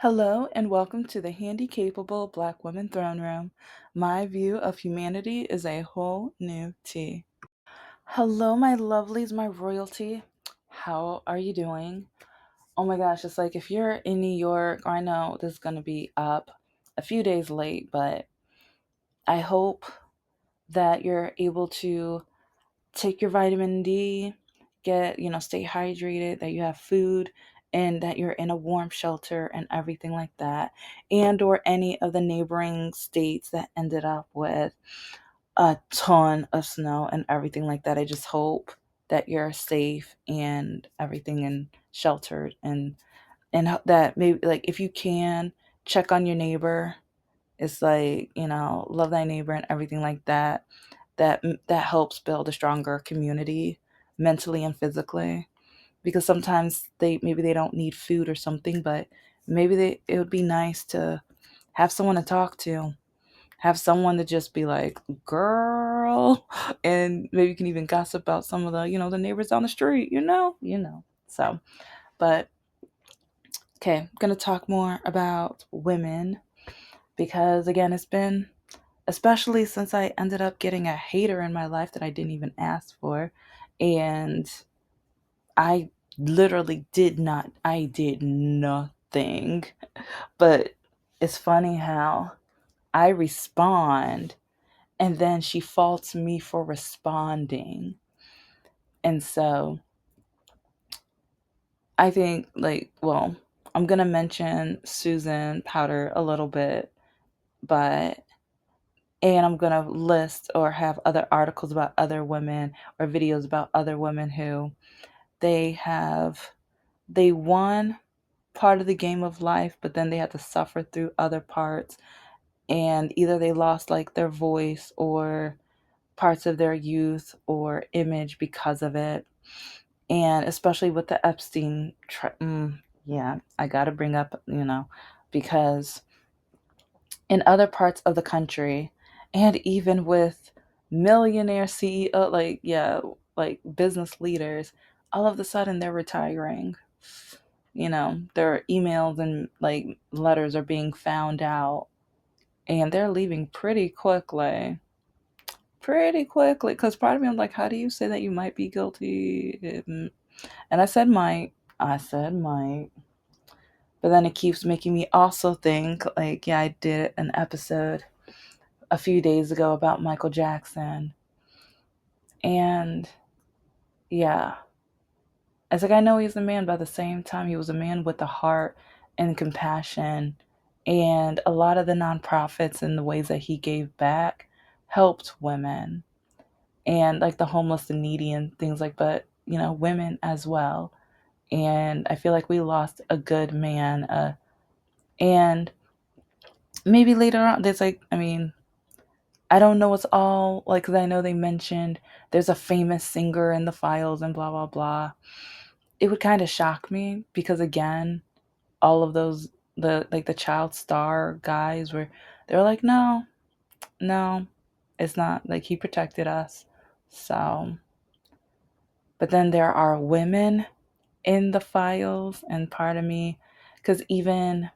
Hello and welcome to the Handicapable Black Women Throne Room. My view of humanity is a whole new tea. Hello, my lovelies, my royalty. How are you doing? Oh my gosh, it's like if you're in New York, I know this is going to be up a few days late, but I hope that you're able to take your vitamin D, stay hydrated, that you have food and that you're in a warm shelter and everything like that. And or any of the neighboring states that ended up with a ton of snow and everything like that. I just hope that you're safe and everything and sheltered and that maybe like if you can check on your neighbor. It's like, love thy neighbor and everything like that that helps build a stronger community mentally and physically, because sometimes they don't need food or something, but it would be nice to have someone to talk to, have someone to just be like, girl, and maybe you can even gossip about some of the neighbors down the street, so. But okay, I'm going to talk more about women because again, it's been, especially since I ended up getting a hater in my life that I didn't even ask for. And I literally I did nothing. But it's funny how I respond and then she faults me for responding. And so I think, I'm going to mention Susan Powder a little bit, but and I'm going to list or have other articles about other women or videos about other women who they have they won part of the game of life, but then they had to suffer through other parts, and either they lost like their voice or parts of their youth or image because of it. And especially with the Epstein yeah, I got to bring up, because in other parts of the country, and even with millionaire CEO, like business leaders, all of a sudden they're retiring. Their emails and like letters are being found out, and they're leaving pretty quickly. Pretty quickly, because part of me, I'm like, how do you say that you might be guilty? And I said might, but then it keeps making me also think, like, yeah, I did an episode a few days ago about Michael Jackson. And yeah, it's like I know he's a man, but at the same time, he was a man with a heart and compassion. And a lot of the nonprofits and the ways that he gave back helped women and like the homeless and needy and things like, but women as well. And I feel like we lost a good man. And maybe later on, there's like, I mean, I don't know what's all like, because I know they mentioned there's a famous singer in the files and blah, blah, blah. It would kind of shock me because, again, all of those, the child star guys they're like, no, no, it's not like he protected us. So, but then there are women in the files, and part of me, because even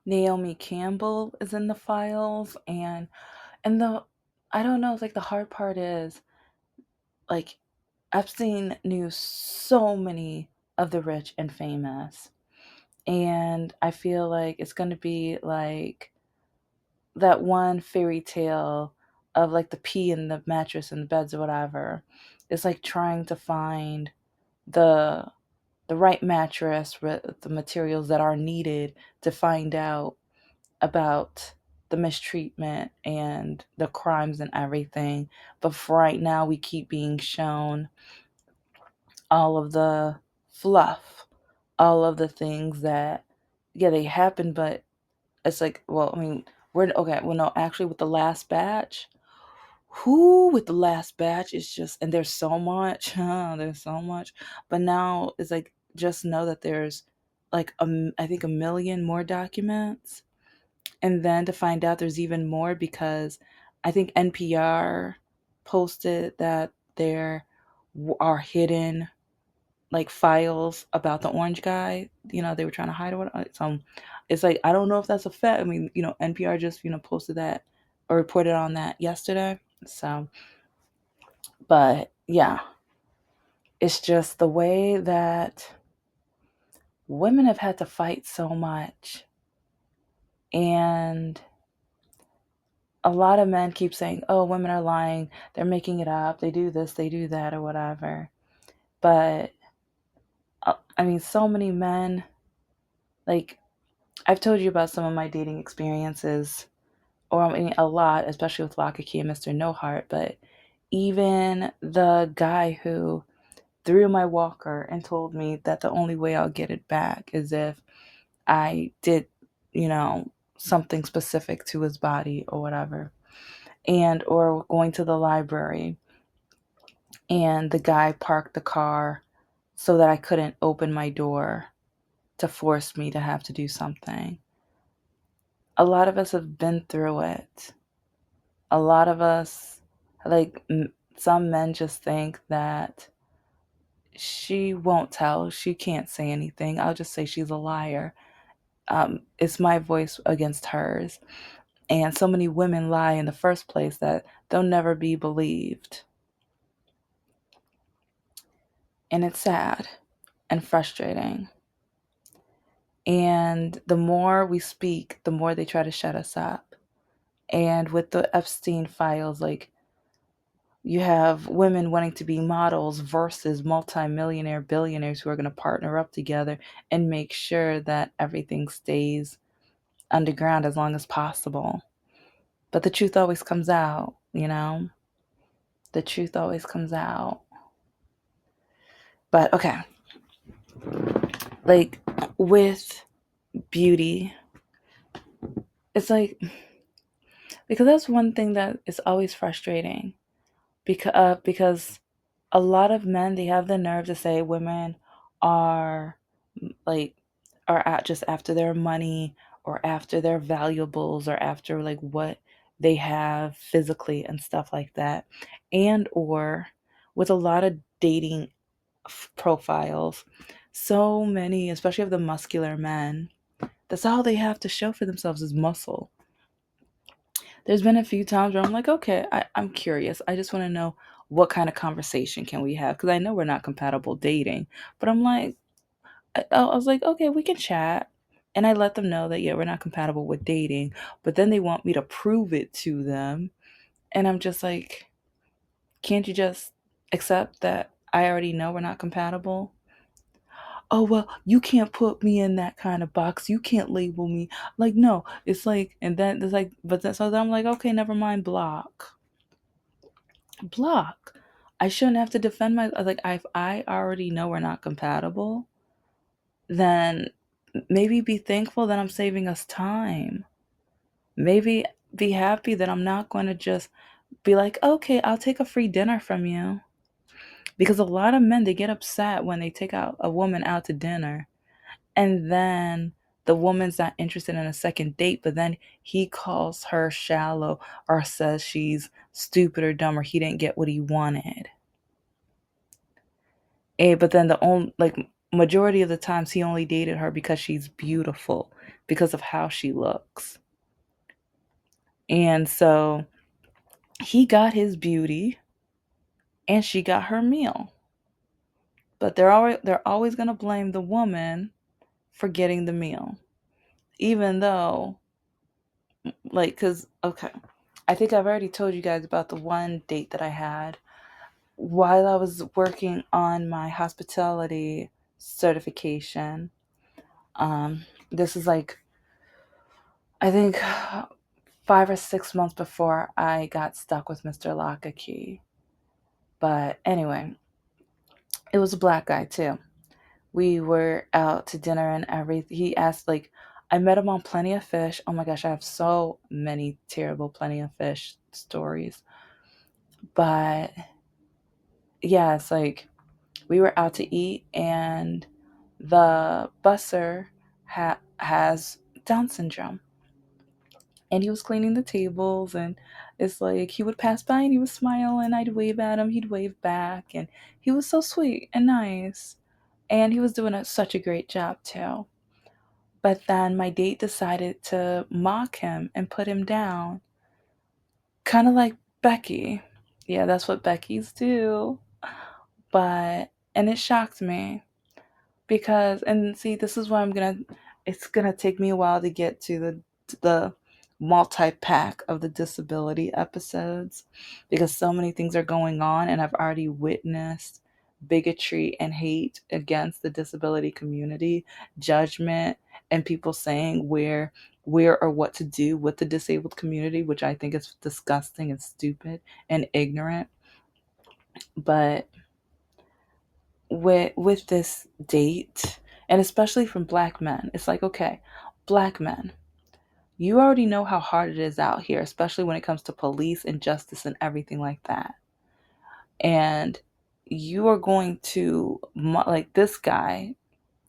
Naomi Campbell is in the files, and I don't know, it's like the hard part is like Epstein knew so many of the rich and famous. And I feel like it's going to be like that one fairy tale of like the pee in the mattress and the beds or whatever. It's like trying to find the the right mattress with the materials that are needed to find out about the mistreatment and the crimes and everything. But for right now, we keep being shown all of the fluff, all of the things that, yeah, they happen, but it's like, well, I mean, we're okay. Well, no, actually, with the last batch, with the last batch, it's just, and there's so much, there's so much, but now it's like, just know that there's like, I think a million more documents, and then to find out there's even more because I think NPR posted that there are hidden like files about the orange guy. They were trying to hide or whatever. So it's like I don't know if that's a fact. I mean, NPR just posted that or reported on that yesterday. So, but yeah, it's just the way that women have had to fight so much, and a lot of men keep saying, "Oh, women are lying. They're making it up. They do this, they do that, or whatever." But I mean, so many men, like I've told you about some of my dating experiences, or I mean, a lot, especially with Laka Key and Mr. No Heart. But even the guy who threw my walker and told me that the only way I'll get it back is if I did, you know, something specific to his body or whatever. And or going to the library and the guy parked the car so that I couldn't open my door to force me to have to do something. A lot of us have been through it. A lot of us, like, some men just think that she won't tell, she can't say anything. I'll just say she's a liar. It's my voice against hers. And so many women lie in the first place that they'll never be believed. And it's sad and frustrating. And the more we speak, the more they try to shut us up. And with the Epstein files, like, you have women wanting to be models versus multimillionaire billionaires who are going to partner up together and make sure that everything stays underground as long as possible. But the truth always comes out. The truth always comes out. But okay, like with beauty, it's like, because that's one thing that is always frustrating. Because a lot of men, they have the nerve to say women are like are at just after their money or after their valuables or after like what they have physically and stuff like that. And or with a lot of dating profiles, so many, especially of the muscular men, that's all they have to show for themselves is muscle. There's been a few times where I'm like, okay, I'm curious. I just want to know what kind of conversation can we have, because I know we're not compatible dating. But I'm like, I was like, okay, we can chat. And I let them know that, yeah, we're not compatible with dating. But then they want me to prove it to them. And I'm just like, can't you just accept that I already know we're not compatible? Oh, well, you can't put me in that kind of box. You can't label me. Like, no, it's like, and then it's like, but then, so then I'm like, okay, never mind, block. Block. I shouldn't have to defend my, like, if I already know we're not compatible, then maybe be thankful that I'm saving us time. Maybe be happy that I'm not going to just be like, okay, I'll take a free dinner from you. Because a lot of men, they get upset when they take out a woman out to dinner, and then the woman's not interested in a second date, but then he calls her shallow or says she's stupid or dumb or he didn't get what he wanted. But then the only, like, majority of the times he only dated her because she's beautiful, because of how she looks. And so he got his beauty and she got her meal. But they're always going to blame the woman for getting the meal. Even though, like, cuz okay, I think I've already told you guys about the one date that I had while I was working on my hospitality certification. This is like, I think 5 or 6 months before I got stuck with Mr. Lakaki. But anyway, it was a black guy too. We were out to dinner and everything. He asked, like, I met him on Plenty of Fish. Oh my gosh, I have so many terrible Plenty of Fish stories. But yeah, it's like we were out to eat and the busser has Down syndrome. And he was cleaning the tables, and it's like he would pass by and he would smile and I'd wave at him, he'd wave back, and he was so sweet and nice. And he was doing such a great job too. But then my date decided to mock him and put him down, kind of like Becky. Yeah, that's what Becky's do. And it shocked me because, and see, this is why it's gonna take me a while to get to the multi-pack of the disability episodes, because so many things are going on and I've already witnessed bigotry and hate against the disability community, judgment, and people saying where or what to do with the disabled community, which I think is disgusting and stupid and ignorant. But with this date, and especially from black men, it's like, okay, black men, you already know how hard it is out here, especially when it comes to police and justice and everything like that. And you are going to, like this guy,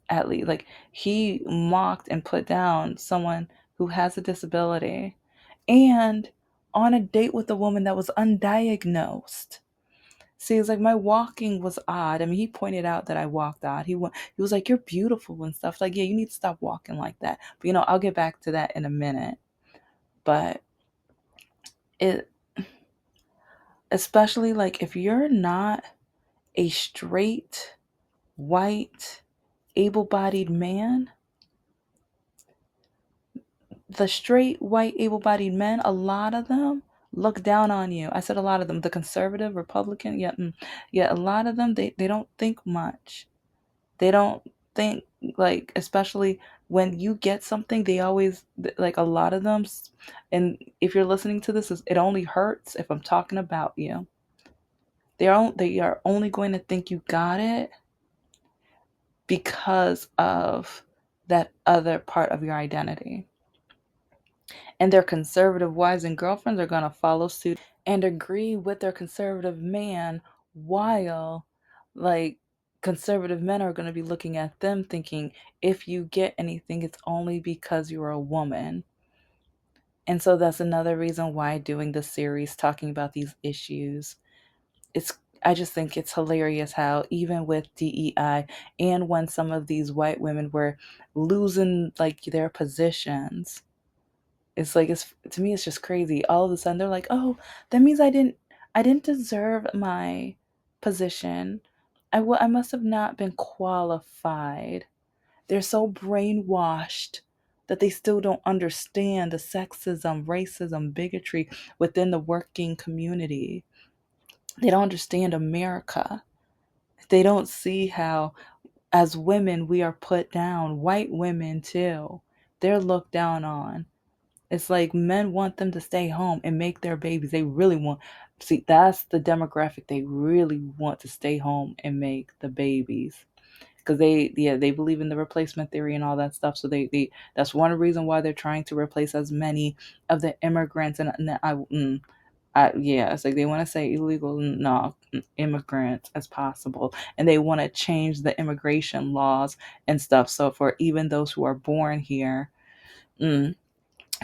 at least, like he mocked and put down someone who has a disability, and on a date with a woman that was undiagnosed. See, it's like my walking was odd. I mean, he pointed out that I walked odd. He was like, "You're beautiful" and stuff. Like, yeah, you need to stop walking like that. But I'll get back to that in a minute. But it, especially like if you're not a straight, white, able-bodied man, the straight, white, able-bodied men, a lot of them look down on you. I said a lot of them. The conservative, Republican, yeah, yeah, a lot of them they don't think much. They don't think, like, especially when you get something, they always, like, a lot of them, and if you're listening to this, it only hurts if I'm talking about you. They are only going to think you got it because of that other part of your identity. And their conservative wives and girlfriends are going to follow suit and agree with their conservative man, while, like, conservative men are going to be looking at them thinking, if you get anything, it's only because you're a woman. And so that's another reason why doing the series talking about these issues, it's I just think it's hilarious how even with DEI, and when some of these white women were losing like their positions, it's like, it's to me it's just crazy. All of a sudden they're like, "Oh, that means I didn't deserve my position. I must have not been qualified." They're so brainwashed that they still don't understand the sexism, racism, bigotry within the working community. They don't understand America. They don't see how, as women, we are put down. White women, too. They're looked down on. It's like men want them to stay home and make their babies. They really want, see, that's the demographic. They really want to stay home and make the babies. Because they believe in the replacement theory and all that stuff. So they that's one reason why they're trying to replace as many of the immigrants. Yeah, it's like they want to say illegal, no, immigrants as possible, and they want to change the immigration laws and stuff. So for even those who are born here, mm,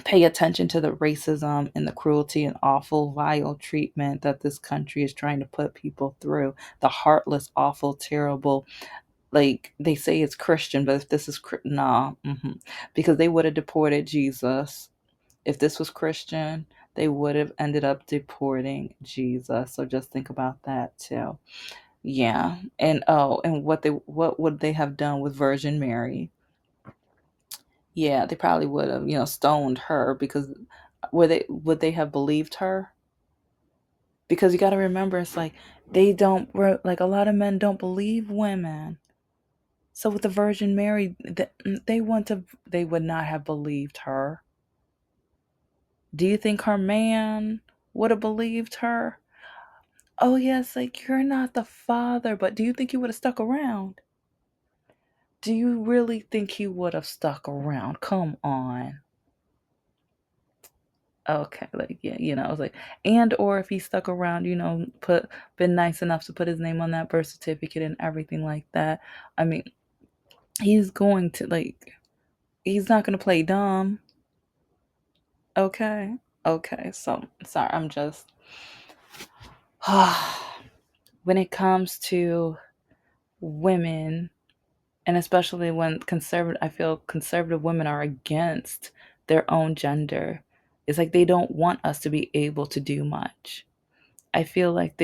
pay attention to the racism and the cruelty and awful, vile treatment that this country is trying to put people through. The heartless, awful, terrible. Like they say it's Christian, but if this is nah, because they would have deported Jesus. If this was Christian, they would have ended up deporting Jesus. So just think about that too. Yeah. And and what would they have done with Virgin Mary? Yeah, they probably would have, stoned her, because would they have believed her? Because you got to remember, it's like like a lot of men don't believe women. So with the Virgin Mary, they would not have believed her. Do you think her man would have believed her? Oh yes, like, you're not the father, but do you think he would have stuck around? Do you really think he would have stuck around? Come on. Okay, like, yeah, I was like, and or if he stuck around, been nice enough to put his name on that birth certificate and everything like that. I mean, he's going to, like, he's not gonna play dumb. Okay. Okay. So sorry, I'm just when it comes to women, And especially when conservative, I feel conservative women are against their own gender. It's like they don't want us to be able to do much. I feel like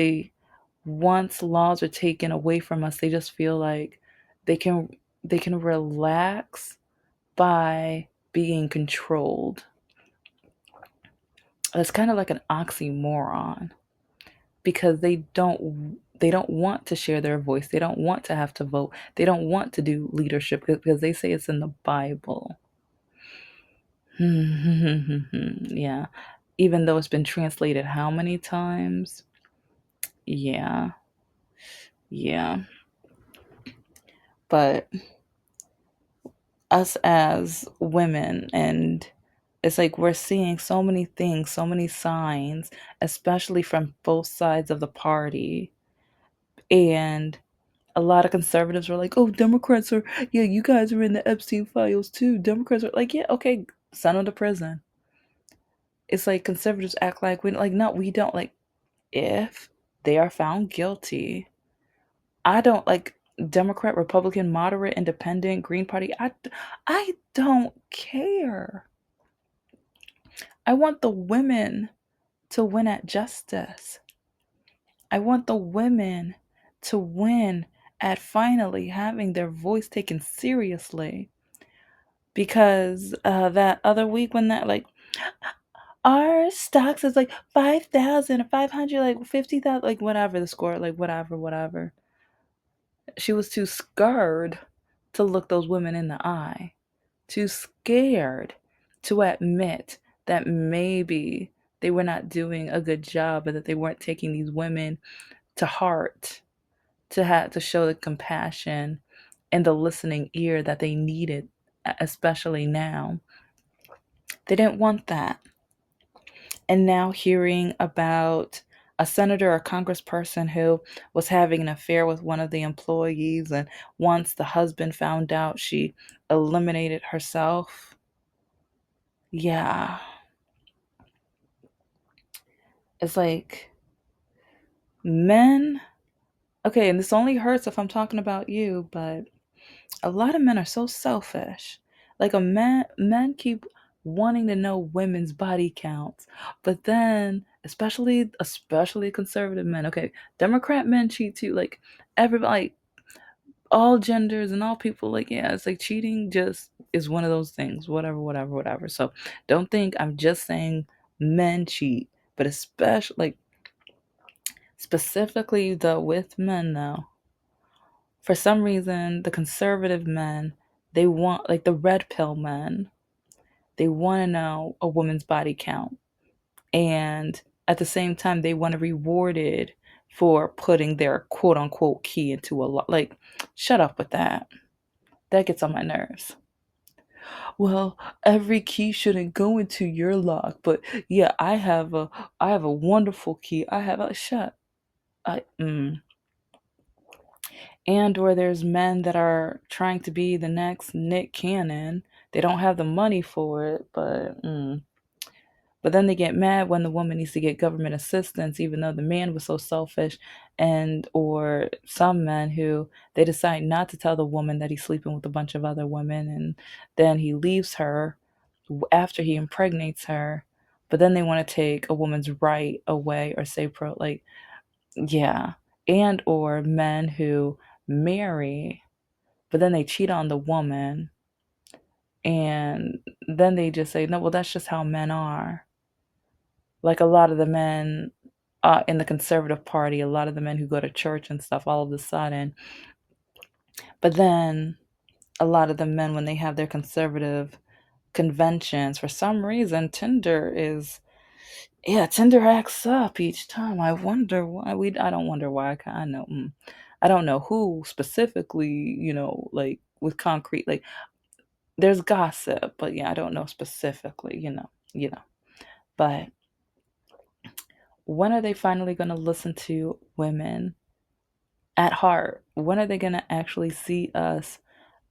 once laws are taken away from us, they just feel like they can they can relax by being controlled. It's kind of like an oxymoron because they don't want to share their voice. They don't want to have to vote. They don't want to do leadership because they say it's in the Bible. Yeah. Even though it's been translated how many times? Yeah. Yeah. But us as women, and it's like we're seeing so many things, so many signs, especially from both sides of the party. And a lot of conservatives were like, "Oh, Democrats are, yeah, you guys are in the Epstein files too." Democrats are like, "Yeah, okay, send them to prison." It's like conservatives act like we like, no, we don't. Like, if they are found guilty, I don't like Democrat, Republican, moderate, independent, Green Party. I don't care. I want the women to win at justice. I want the women to win at finally having their voice taken seriously. Because that other week when that, like, our stocks is like 5,000 or 500, like 50,000, like whatever the score, like whatever, whatever. She was too scared to look those women in the eye, too scared to admit that maybe they were not doing a good job, and that they weren't taking these women to heart, to have to show the compassion and the listening ear that they needed, especially now. They didn't want that. And now hearing about a senator or congressperson who was having an affair with one of the employees, and once the husband found out, she eliminated herself. Yeah. It's like men, okay, and this only hurts if I'm talking about you, but a lot of men are so selfish. Like, a men keep wanting to know women's body counts, but then especially conservative men. Okay, Democrat men cheat too. Like, everybody, like, all genders and all people. Like, yeah, it's like cheating just is one of those things. Whatever, whatever, whatever. So don't think I'm just saying men cheat, but especially, like, specifically though with men though, for some reason, the conservative men, they want, like, the red pill men, they want to know a woman's body count. And at the same time, they want to be rewarded for putting their quote unquote key into a lot. Like, shut up with that. That gets on my nerves. Well, every key shouldn't go into your lock, but yeah, I have a wonderful key. I have a shut. I And or there's men that are trying to be the next Nick Cannon. They don't have the money for it, but then they get mad when the woman needs to get government assistance, even though the man was so selfish. And or some men who, they decide not to tell the woman that he's sleeping with a bunch of other women, and then he leaves her after he impregnates her. But then they want to take a woman's right away, or say pro, like, yeah. And or men who marry, but then they cheat on the woman, and then they just say, no, well, that's just how men are. Like, a lot of the men in the conservative party, a lot of the men who go to church and stuff, all of a sudden. But then a lot of the men, when they have their conservative conventions, for some reason, Tinder acts up each time. I wonder why. I don't wonder why. I know. I don't know who specifically, like, with concrete, like, there's gossip, but yeah, I don't know specifically, But when are they finally going to listen to women at heart? When are they going to actually see us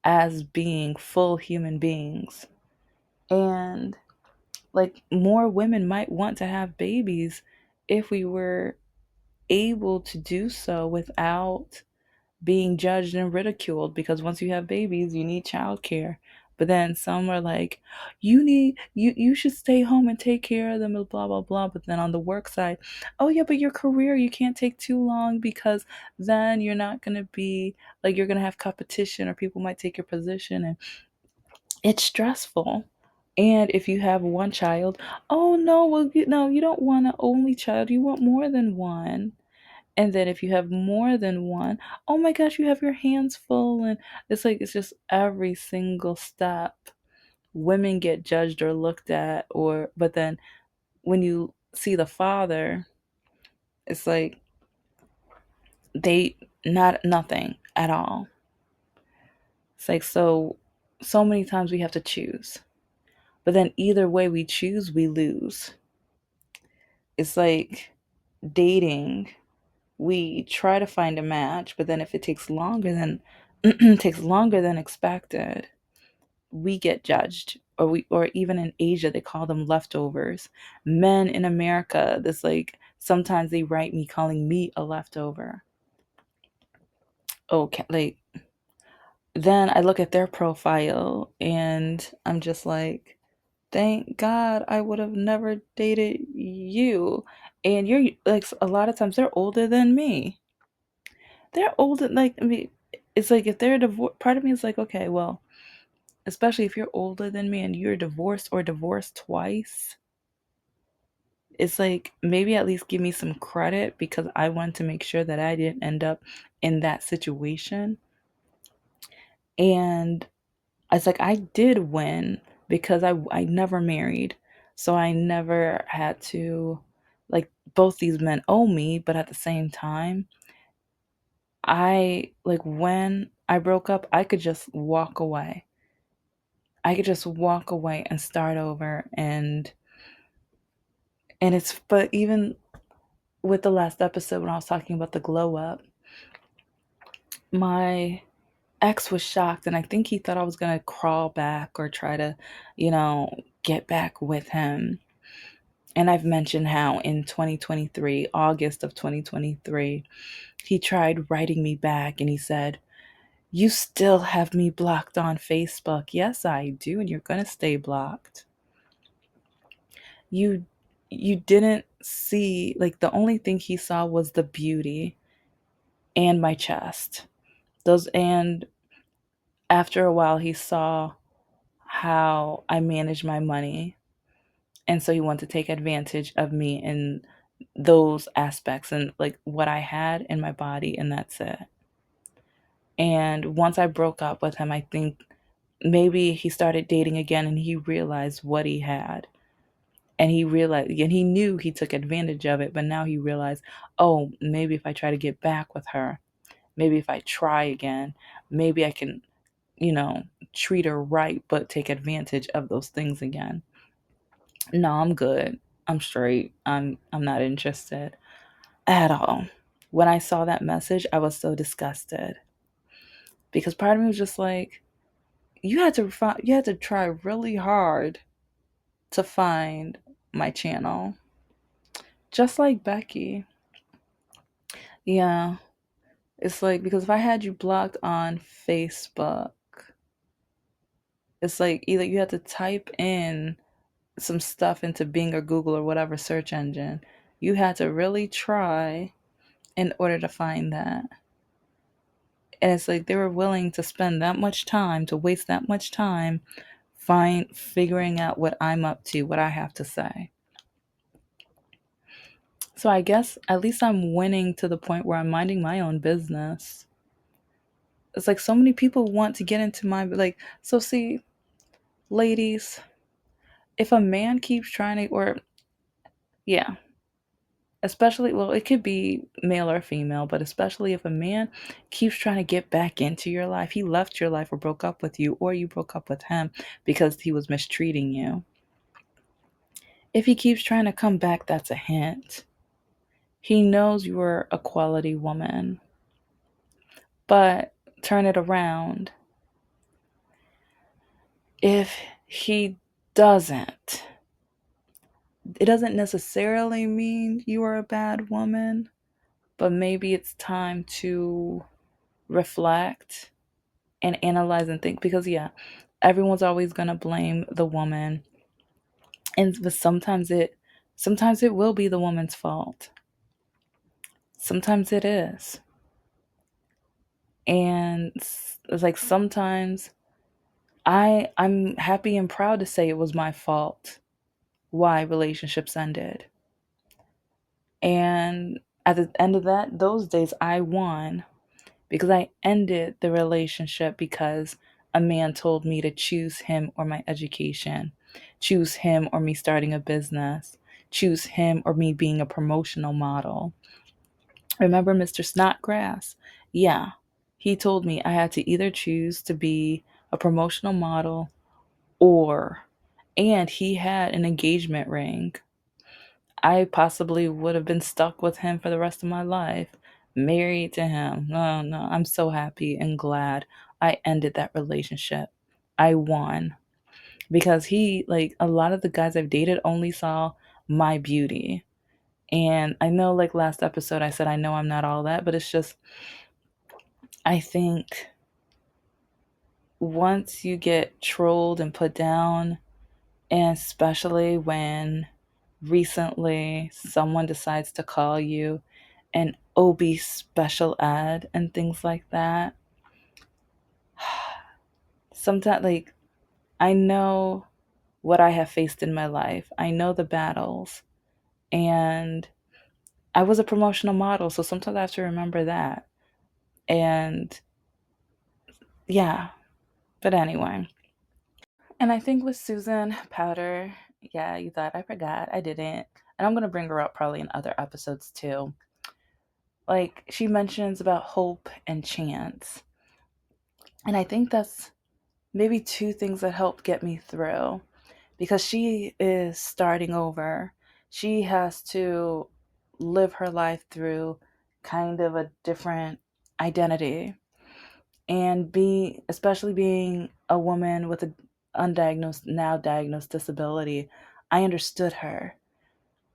as being full human beings? And, like, more women might want to have babies if we were able to do so without being judged and ridiculed because once you have babies, you need childcare. But then some are like, you should stay home and take care of them, blah blah blah. But then on the work side, oh yeah, but your career, you can't take too long because then you're not gonna be like, you're gonna have competition or people might take your position, and it's stressful. And if you have one child, oh no, well no, you don't want an only child, you want more than one. And then if you have more than one, oh my gosh, you have your hands full. And it's like, it's just every single step. Women get judged or looked at, but then when you see the father, it's like they, not nothing at all. It's like, so many times we have to choose. But then either way we choose, we lose. It's like dating. We try to find a match, but then if it takes longer than takes longer than expected, we get judged. Or even in Asia they call them leftovers. Men in America, this like sometimes they write me calling me a leftover. Okay, like then I look at their profile and I'm just like, thank God I would have never dated you. And you're like, a lot of times they're older than me. They're older, like, I mean, it's like if they're divorced, part of me is like, okay, well, especially if you're older than me and you're divorced or divorced twice, it's like maybe at least give me some credit because I want to make sure that I didn't end up in that situation. And it's like I did win because I never married. So I never had to, like, both these men owe me, but at the same time, I like when I broke up, I could just walk away. I could just walk away and start over. And it's, but even with the last episode when I was talking about the glow up, my ex was shocked and I think he thought I was going to crawl back or try to, you know, get back with him. And I've mentioned how in 2023, August of 2023, he tried writing me back and he said, "You still have me blocked on Facebook." Yes, I do, and you're going to stay blocked. You you didn't see, like, the only thing he saw was the beauty and my chest. Those, and after a while he saw how I manage my money. And so he wanted to take advantage of me in those aspects and like what I had in my body, and that's it. And once I broke up with him, I think maybe he started dating again and he realized what he had. And he realized, and he knew he took advantage of it, but now he realized, oh, maybe if I try to get back with her, maybe if I try again, maybe I can, you know, treat her right, but take advantage of those things again. No, I'm good. I'm straight. I'm not interested at all. When I saw that message, I was so disgusted because part of me was just like, you had to try really hard to find my channel, just like Becky. Yeah, it's like, because if I had you blocked on Facebook, it's like either you had to type in some stuff into Bing or Google or whatever search engine. You had to really try in order to find that. And it's like they were willing to spend that much time, to waste that much time figuring out what I'm up to, what I have to say. So I guess at least I'm winning to the point where I'm minding my own business. It's like so many people want to get into my, like, so see, ladies, if a man keeps trying to, or yeah, especially, well, it could be male or female, but especially if a man keeps trying to get back into your life, he left your life or broke up with you, or you broke up with him because he was mistreating you. If he keeps trying to come back, that's a hint. He knows you're a quality woman. But turn it around. If he doesn't, it doesn't necessarily mean you are a bad woman, but maybe it's time to reflect and analyze and think, because yeah, everyone's always going to blame the woman, and but sometimes it will be the woman's fault. Sometimes it is. And it's like sometimes I'm happy and proud to say it was my fault why relationships ended. And at the end of those days I won, because I ended the relationship because a man told me to choose him or my education, choose him or me starting a business, choose him or me being a promotional model. Remember Mr. Snodgrass? Yeah. He told me I had to either choose to be a promotional model or, and he had an engagement ring. I possibly would have been stuck with him for the rest of my life, married to him. No, no, I'm so happy and glad I ended that relationship. I won, because he, like a lot of the guys I've dated, only saw my beauty. And I know, like last episode, I said I know I'm not all that, but it's just, I think once you get trolled and put down, and especially when recently someone decides to call you an OB special ed and things like that, sometimes, like, I know what I have faced in my life, I know the battles, and I was a promotional model, so sometimes I have to remember that. And yeah, but anyway. And I think with Susan Powder, yeah, you thought I forgot. I didn't. And I'm going to bring her up probably in other episodes too. Like, she mentions about hope and chance. And I think that's maybe two things that helped get me through, because she is starting over. She has to live her life through kind of a different identity, and be, especially being a woman with a undiagnosed, now diagnosed disability. I understood her,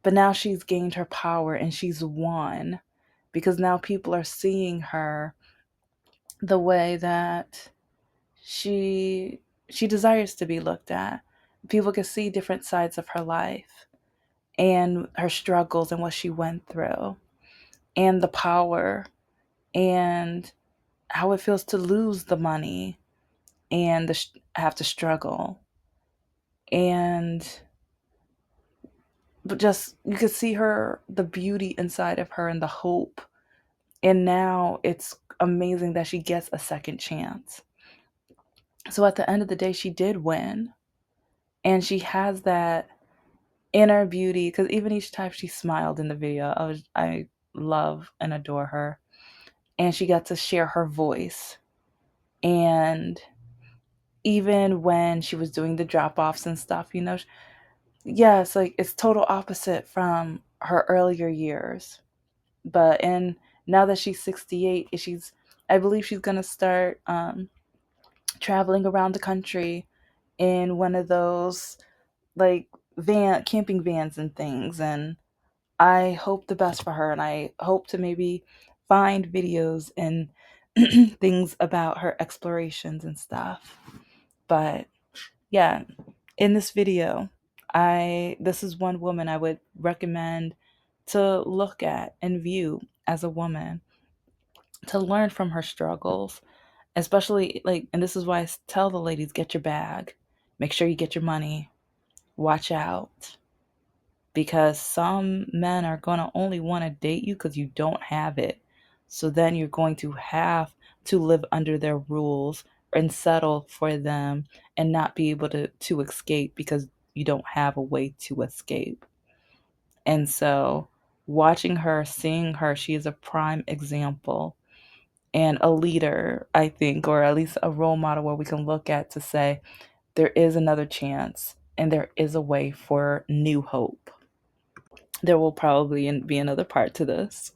but now she's gained her power and she's won, because now people are seeing her the way that she she desires to be looked at. People can see different sides of her life and her struggles and what she went through, and the power, and how it feels to lose the money and have to struggle. And but just, you could see her, the beauty inside of her and the hope. And now it's amazing that she gets a second chance. So at the end of the day, she did win, and she has that inner beauty, because even each time she smiled in the video, I love and adore her. And she got to share her voice. And even when she was doing the drop offs and stuff, yeah, it's like it's total opposite from her earlier years. But and now that she's 68, I believe she's gonna start traveling around the country in one of those, like, camping vans and things. And I hope the best for her, and I hope to maybe find videos and things about her explorations and stuff. But yeah, in this video, I this is one woman I would recommend to look at and view as a woman, to learn from her struggles, especially, like, and this is why I tell the ladies, get your bag, make sure you get your money, watch out, because some men are going to only want to date you because you don't have it. So then you're going to have to live under their rules and settle for them, and not be able to escape because you don't have a way to escape. And so, watching her, seeing her, she is a prime example and a leader, I think, or at least a role model where we can look at to say there is another chance and there is a way for new hope. There will probably be another part to this.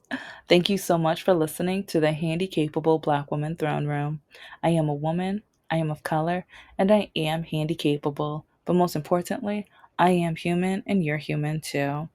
Thank you so much for listening to the Handicapable Black Woman Throne Room. I am a woman, I am of color, and I am handicapable. But most importantly, I am human and you're human too.